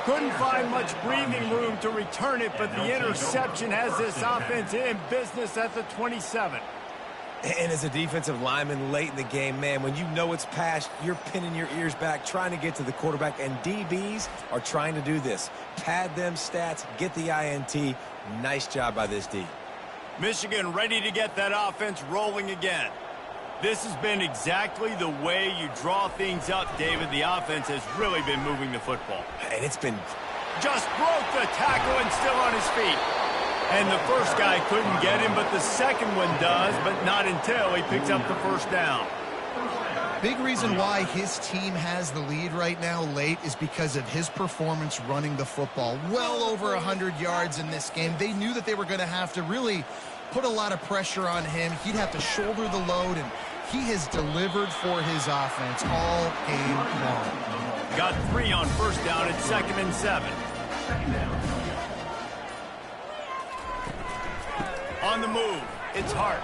Couldn't find much breathing room to return it, but the interception has this offense in business at the 27. And as a defensive lineman late in the game, man, when you know it's past, you're pinning your ears back, trying to get to the quarterback, and DBs are trying to do this. Pad them stats, get the INT. Nice job by this D. Michigan ready to get that offense rolling again. This has been exactly the way you draw things up, David. The offense has really been moving the football. And it's been... Just broke the tackle and still on his feet. And the first guy couldn't get him, but the second one does, but not until he picks up the 1st down. Big reason why his team has the lead right now late is because of his performance running the football. Well over 100 yards in this game. They knew that they were going to have to really put a lot of pressure on him. He'd have to shoulder the load, and he has delivered for his offense all game long. Got 3 on 1st down at 2nd and 7. On the move, it's Hart.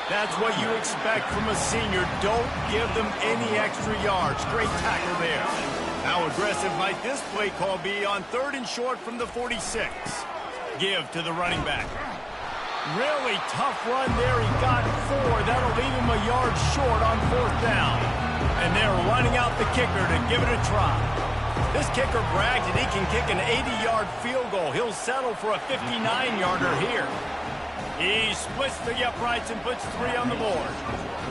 That's what you expect from a senior. Don't give them any extra yards. Great tackle there. How aggressive might this play call be on 3rd and short from the 46? Give to the running back. Really tough run there. He got 4. That'll leave him a yard short on 4th down. And they're running out the kicker to give it a try. This kicker brags that he can kick an 80-yard field goal. He'll settle for a 59-yarder here. He splits the uprights and puts 3 on the board.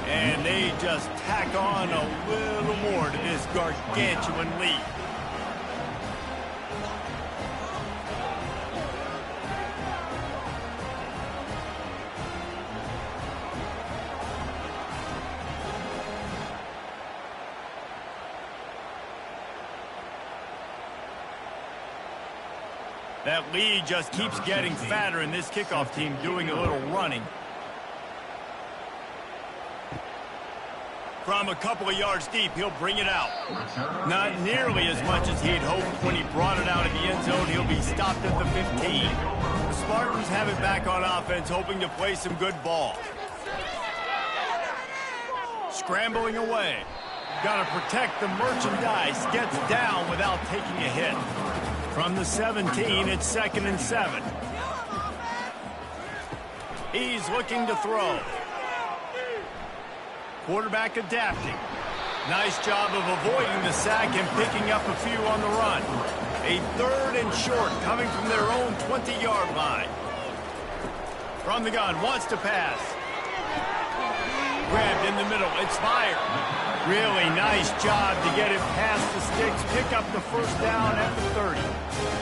And they just tack on a little more to this gargantuan lead. That lead just keeps getting fatter, and this kickoff team doing a little running. From a couple of yards deep, he'll bring it out. Not nearly as much as he'd hoped when he brought it out of the end zone. He'll be stopped at the 15. The Spartans have it back on offense, hoping to play some good ball. Scrambling away. Got to protect the merchandise. Gets down without taking a hit. From the 17, it's 2nd and 7. He's looking to throw. Quarterback adapting. Nice job of avoiding the sack and picking up a few on the run. A 3rd and short coming from their own 20-yard line. From the gun, wants to pass. Grabbed in the middle, it's fired. Really nice job to get it past the sticks, pick up the first down at the 30.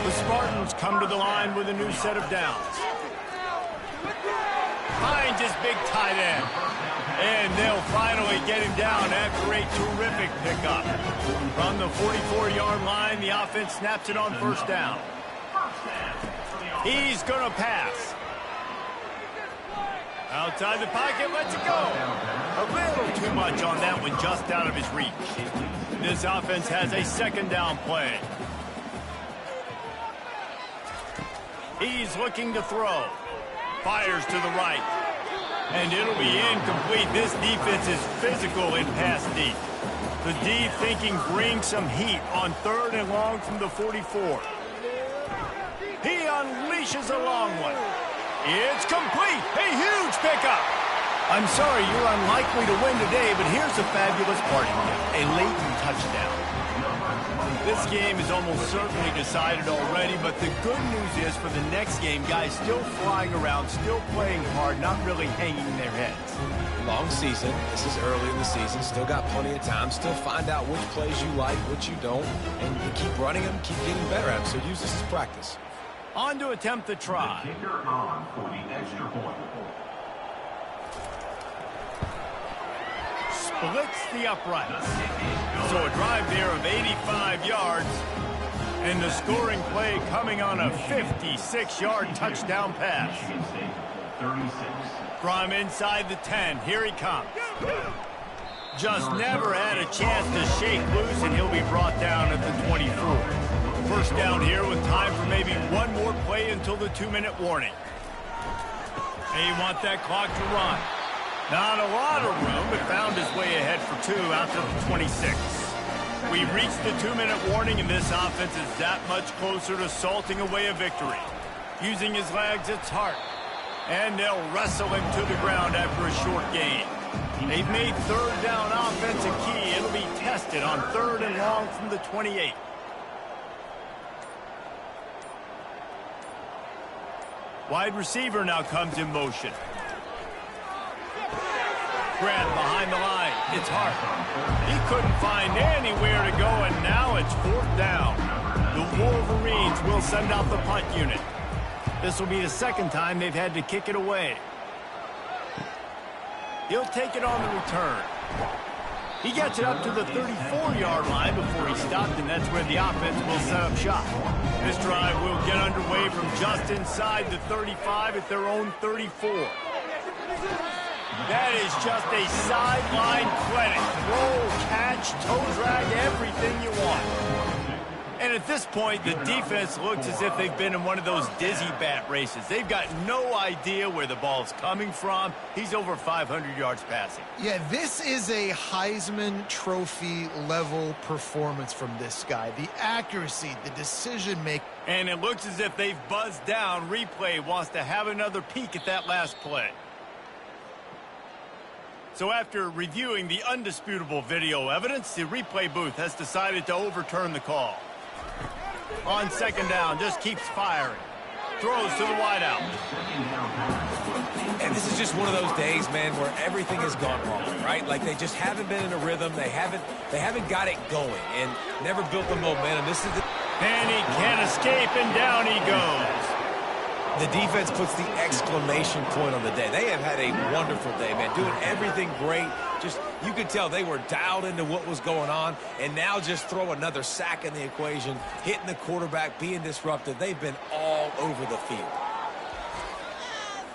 The Spartans come to the line with a new set of downs. Finds his big tight end. And they'll finally get him down after a terrific pickup. From the 44-yard line, the offense snaps it on first down. He's going to pass. Outside the pocket, lets it go. A little too much on that one, just out of his reach. This offense has a 2nd down play. He's looking to throw. Fires to the right. And it'll be incomplete. This defense is physical in pass deep. The D thinking bring some heat on 3rd and long from the 44. He unleashes a long one. It's complete. A huge pickup. I'm sorry you're unlikely to win today, but here's a fabulous party. A latent touchdown. This game is almost certainly decided already, but the good news is for the next game, guys still flying around, still playing hard, not really hanging their heads. Long season. This is early in the season. Still got plenty of time. Still find out which plays you like, which you don't, and you keep running them, keep getting better at them. So use this as practice. On to attempt the try. The kicker on for the extra point. Splits the uprights. So a drive there of 85 yards. And the scoring play coming on a 56-yard touchdown pass. 36. From inside the 10, here he comes. Just never had a chance to shake loose, and he'll be brought down at the 24. First down here with time for maybe one more play until the 2-minute warning. They want that clock to run. Not a lot of room, but found his way ahead for 2 out to the 26. We've reached the 2-minute warning, and this offense is that much closer to salting away a victory. Using his legs, it's Hart. And they'll wrestle him to the ground after a short gain. They've made 3rd down offense a key. It'll be tested on 3rd and long from the 28. Wide receiver now comes in motion. Grab behind the line. It's Hart. He couldn't find anywhere to go, and now it's 4th down. The Wolverines will send out the punt unit. This will be the 2nd time they've had to kick it away. He'll take it on the return. He gets it up to the 34-yard line before he stopped, and that's where the offense will set up shop. This drive will get underway from just inside the 35 at their own 34. That is just a sideline clinic. Roll, catch, toe drag, everything you want. And at this point, the defense looks as if they've been in one of those dizzy bat races. They've got no idea where the ball's coming from. He's over 500 yards passing. Yeah, this is a Heisman Trophy level performance from this guy. The accuracy, the decision making. And it looks as if they've buzzed down. Replay wants to have another peek at that last play. So after reviewing the undisputable video evidence, the replay booth has decided to overturn the call. On 2nd down, just keeps firing. Throws to the wideout. And this is just one of those days, man, where everything has gone wrong, right? Like they just haven't been in a rhythm. They haven't got it going and never built the momentum. And he can't escape, and down he goes. The defense puts the exclamation point on the day. They have had a wonderful day, man, doing everything great, Just, you could tell they were dialed into what was going on, and now just throw another sack in the equation, hitting the quarterback, being disruptive. They've been all over the field.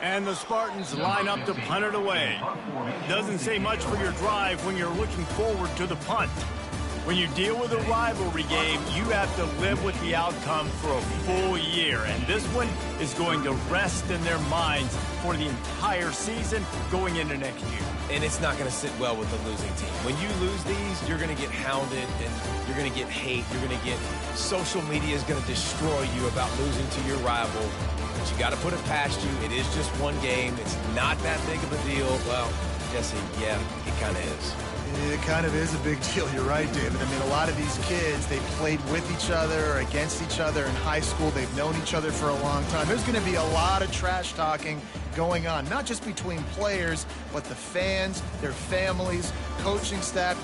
And the Spartans line up to punt it away. Doesn't say much for your drive when you're looking forward to the punt. When you deal with a rivalry game, you have to live with the outcome for a full year. And this one is going to rest in their minds for the entire season going into next year. And it's not going to sit well with the losing team. When you lose these, you're going to get hounded, and you're going to get hate. You're going to get social media is going to destroy you about losing to your rival. But you got to put it past you. It is just one game. It's not that big of a deal. Well, Jesse, yeah, it kind of is. It kind of is a big deal. You're right, David. I mean, a lot of these kids, they played with each other or against each other in high school. They've known each other for a long time. There's going to be a lot of trash talking going on, not just between players, but the fans, their families, coaching staff.